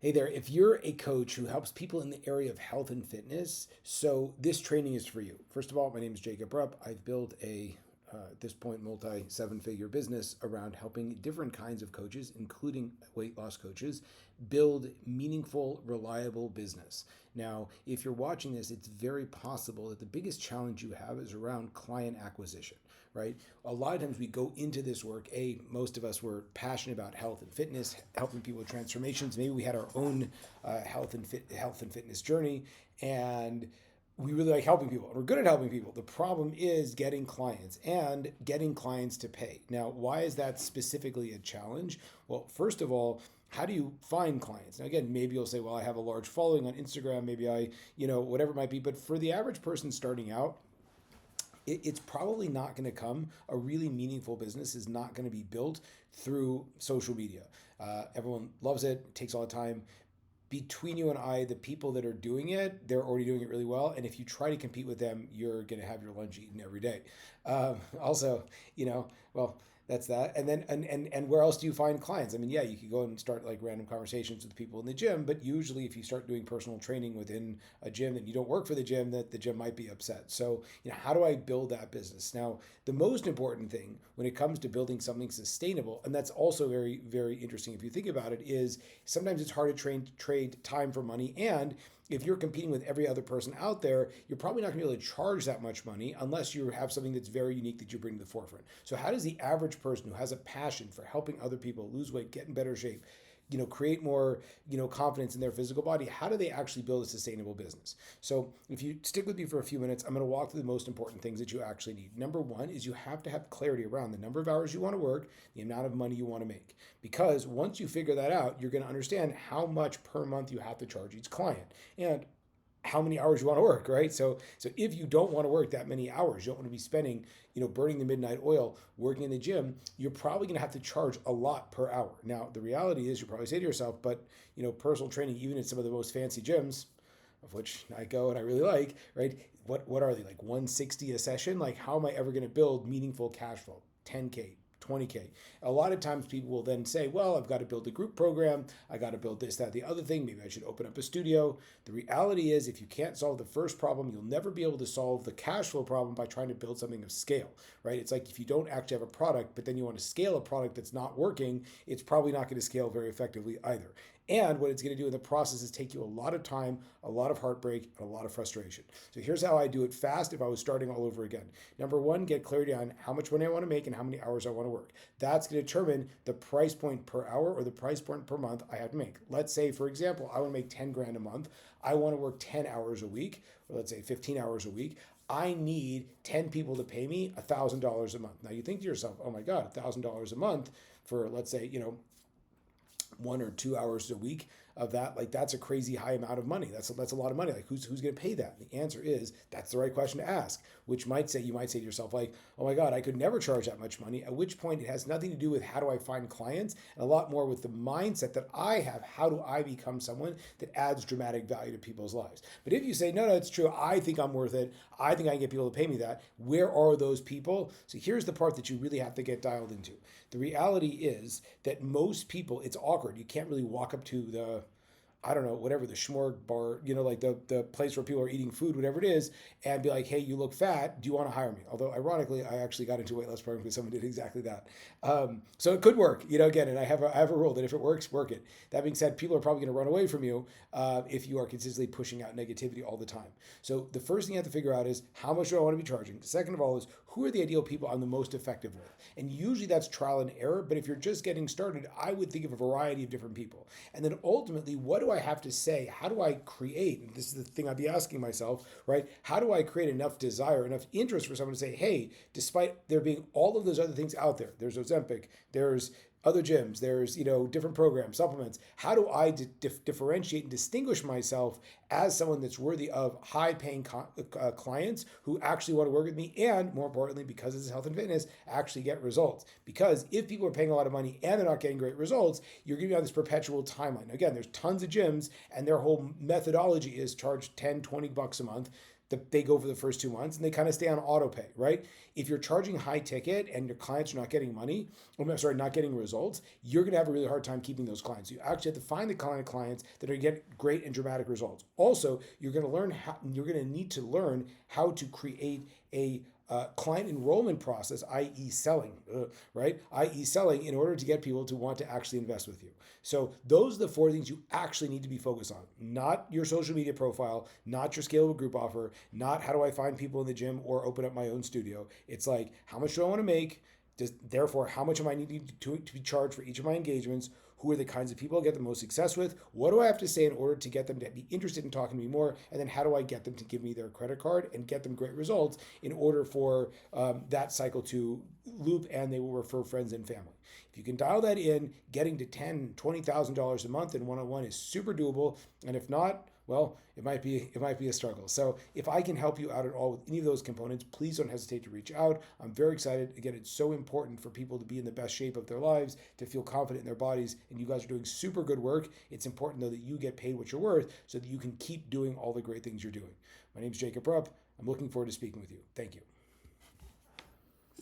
Hey there, if you're a coach who helps people in the area of health and fitness, so this training is for you. First of all, my name is Jacob Rupp. I've built at this point, multi seven figure business around helping different kinds of coaches, including weight loss coaches, build meaningful, reliable business. Now, if you're watching this, it's very possible that the biggest challenge you have is around client acquisition, right? A lot of times we go into this work, most of us were passionate about health and fitness, helping people with transformations. Maybe we had our own health and fitness journey, and we really like helping people. We're good at helping people. The problem is getting clients and getting clients to pay. Now, why is that specifically a challenge? Well, first of all, how do you find clients? Now, again, maybe you'll say, well, I have a large following on Instagram. Maybe whatever it might be. But for the average person starting out, it's probably not going to come. A really meaningful business is not going to be built through social media. Everyone loves it. It takes all the time. Between you and I, the people that are doing it, they're already doing it really well. And if you try to compete with them, you're going to have your lunch eaten every day. Also, well, that's that. And then, and where else do you find clients? I mean, yeah, you could go and start like random conversations with people in the gym, but usually if you start doing personal training within a gym and you don't work for the gym, that the gym might be upset. So, how do I build that business? Now, the most important thing when it comes to building something sustainable, and that's also very, very interesting if you think about it, is sometimes it's hard to trade time for money. And if you're competing with every other person out there, you're probably not going to be able to charge that much money unless you have something that's very unique that you bring to the forefront. So how does the average person who has a passion for helping other people lose weight, get in better shape, create more, confidence in their physical body, how do they actually build a sustainable business? So if you stick with me for a few minutes, I'm going to walk through the most important things that you actually need. Number one is you have to have clarity around the number of hours you want to work, the amount of money you want to make. Because once you figure that out, you're going to understand how much per month you have to charge each client. And how many hours you want to work, right? So if you don't want to work that many hours, you don't want to be spending, burning the midnight oil, working in the gym, you're probably going to have to charge a lot per hour. Now, the reality is you probably say to yourself, but, personal training, even at some of the most fancy gyms, of which I go and I really like, right? What are they, like 160 a session? Like, how am I ever going to build meaningful cash flow? 10K, 20K. A lot of times people will then say, well, I've got to build a group program. I got to build this, that, the other thing. Maybe I should open up a studio. The reality is if you can't solve the first problem, you'll never be able to solve the cash flow problem by trying to build something of scale, right? It's like if you don't actually have a product, but then you want to scale a product that's not working, it's probably not going to scale very effectively either. And what it's going to do in the process is take you a lot of time, a lot of heartbreak, and a lot of frustration. So here's how I do it fast if I was starting all over again. Number one, get clarity on how much money I want to make and how many hours I want to work. That's going to determine the price point per hour or the price point per month I have to make. Let's say, for example, I want to make 10 grand a month. I want to work 10 hours a week, or let's say 15 hours a week. I need 10 people to pay me $1,000 a month. Now you think to yourself, oh my God, $1,000 a month for, let's say, 1 or 2 hours a week of that, like that's a crazy high amount of money. That's a lot of money. Like who's going to pay that? And the answer is that's the right question to ask. Which you might say to yourself like, oh my God, I could never charge that much money. At which point it has nothing to do with how do I find clients, and a lot more with the mindset that I have. How do I become someone that adds dramatic value to people's lives? But if you say no, it's true. I think I'm worth it. I think I can get people to pay me that. Where are those people? So here's the part that you really have to get dialed into. The reality is that most people, it's awkward. You can't really walk up to the, I don't know, whatever, the schmorg bar, like the place where people are eating food, whatever it is, and be like, hey, you look fat. Do you want to hire me? Although, ironically, I actually got into a weight loss program because someone did exactly that. So it could work, again, and I have a rule that if it works, work it. That being said, people are probably going to run away from you if you are consistently pushing out negativity all the time. So the first thing you have to figure out is how much do I want to be charging? Second of all is who are the ideal people I'm the most effective with? And usually that's trial and error, but if you're just getting started, I would think of a variety of different people. And then ultimately, what do I have to say? How do I create? And this is the thing I'd be asking myself, right? How do I create enough desire, enough interest for someone to say, hey, despite there being all of those other things out there, there's Ozempic, there's other gyms, there's different programs, supplements. How do I differentiate and distinguish myself as someone that's worthy of high-paying clients who actually want to work with me, and more importantly, because this is health and fitness, actually get results? Because if people are paying a lot of money and they're not getting great results, you're going to be on this perpetual timeline. Again, there's tons of gyms, and their whole methodology is charge 10, 20 bucks a month. they go for the first 2 months and they kind of stay on auto pay, right? If you're charging high ticket and your clients are not getting money, not getting results, you're going to have a really hard time keeping those clients. You actually have to find the kind of clients that are getting great and dramatic results. Also, you're going to need to learn how to create a client enrollment process, i.e. selling, right? i.e. selling in order to get people to want to actually invest with you. So those are the 4 things you actually need to be focused on. Not your social media profile, not your scalable group offer, not how do I find people in the gym or open up my own studio. It's like, how much do I want to make? Therefore, how much am I needing to be charged for each of my engagements? Who are the kinds of people I get the most success with? What do I have to say in order to get them to be interested in talking to me more? And then how do I get them to give me their credit card and get them great results in order for that cycle to loop, and they will refer friends and family. If you can dial that in, getting to $10,000, $20,000 a month in one-on-one is super doable. And if not, well, it might be a struggle. So if I can help you out at all with any of those components, please don't hesitate to reach out. I'm very excited. Again, it's so important for people to be in the best shape of their lives, to feel confident in their bodies, and you guys are doing super good work. It's important, though, that you get paid what you're worth so that you can keep doing all the great things you're doing. My name is Jacob Rupp. I'm looking forward to speaking with you. Thank you.